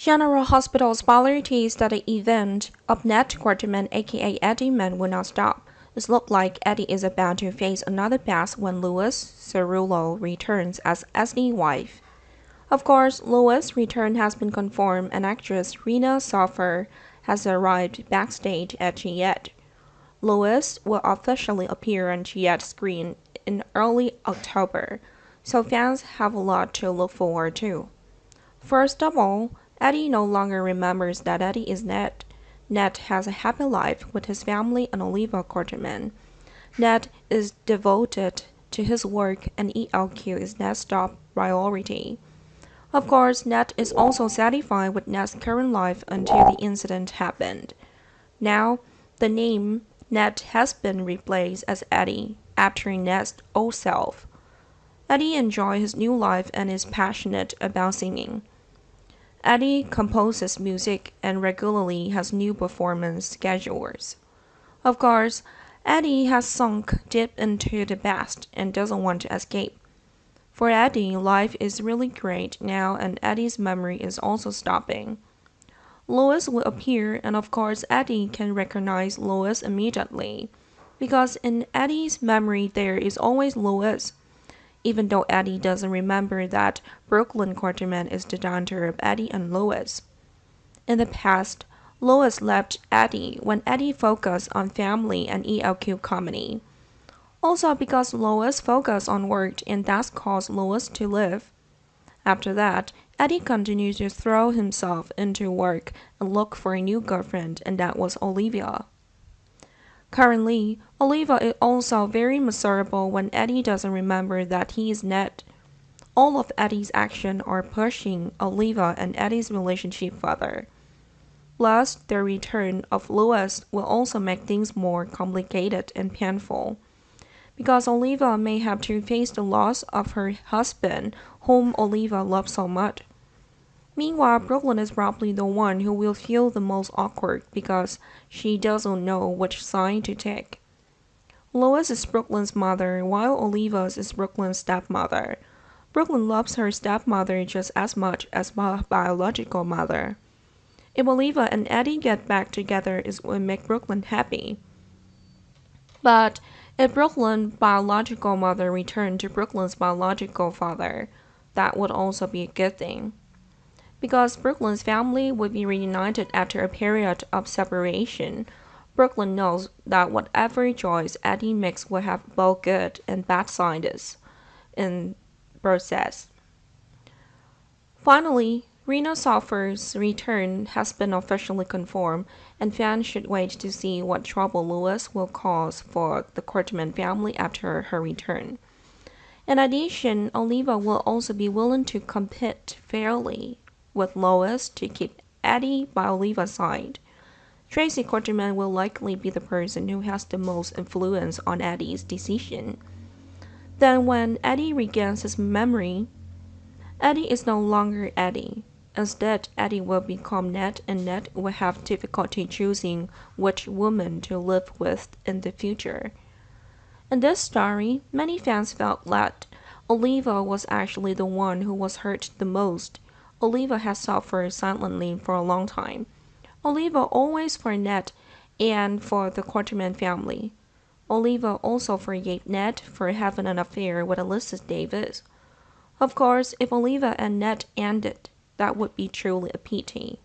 General Hospital's polarities that the event of Ned Quarterman aka Eddie Man will not stop. It looks like Eddie is about to face another pass when Lois Cerullo returns as Eddie's wife. Of course, Lois' return has been confirmed and actress Rena Sofer has arrived backstage at Gillette. Lois will officially appear on Gillette's screen in early October, so fans have a lot to look forward to. First of all, Eddie no longer remembers that Eddie is Ned. Ned has a happy life with his family and Olivia Quarterman. Ned is devoted to his work and ELQ is Ned's top priority. Of course, Ned is also satisfied with Ned's current life until the incident happened. Now, the name Ned has been replaced as Eddie after Ned's old self. Eddie enjoys his new life and is passionate about singing. Eddie composes music and regularly has new performance schedules. Of course, Eddie has sunk deep into the past and doesn't want to escape. For Eddie, life is really great now and Eddie's memory is also stopping. Lois will appear and of course Eddie can recognize Lois immediately, because in Eddie's memory there is always Lois. Even though Eddie doesn't remember that Brooklyn Quarterman is the daughter of Eddie and Lois. In the past, Lois left Eddie when Eddie focused on family and ELQ comedy. Also because Lois focused on work and that caused Lois to leave. After that, Eddie continued to throw himself into work and look for a new girlfriend, and that was Olivia. Currently, Olivia is also very miserable when Eddie doesn't remember that he is Ned. All of Eddie's actions are pushing Olivia and Eddie's relationship further. Plus, the return of Lois will also make things more complicated and painful, because Olivia may have to face the loss of her husband, whom Olivia loves so much. Meanwhile, Brooklyn is probably the one who will feel the most awkward because she doesn't know which side to take. Lois is Brooklyn's mother, while Olivia is Brooklyn's stepmother. Brooklyn loves her stepmother just as much as her biological mother. If Olivia and Eddie get back together, it will make Brooklyn happy. But if Brooklyn's biological mother returned to Brooklyn's biological father, that would also be a good thing. Because Brooklyn's family would be reunited after a period of separation, Brooklyn knows that whatever choice Eddie makes will have both good and bad sides in process. Finally, Rena Sofer's return has been officially confirmed, and fans should wait to see what trouble Lois will cause for the Quarterman family after her return. In addition, Olivia will also be willing to compete fairly with Lois to keep Eddie by Olivia's side. Tracy Quarterman will likely be the person who has the most influence on Eddie's decision. Then when Eddie regains his memory, Eddie is no longer Eddie. Instead, Eddie will become Ned and Ned will have difficulty choosing which woman to live with in the future. In this story, many fans felt that Olivia was actually the one who was hurt the most. Olivia has suffered silently for a long time. Olivia always for Ned and for the Quarterman family. Olivia also forgave Ned for having an affair with Elizabeth Davis. Of course, if Olivia and Ned ended, that would be truly a pity.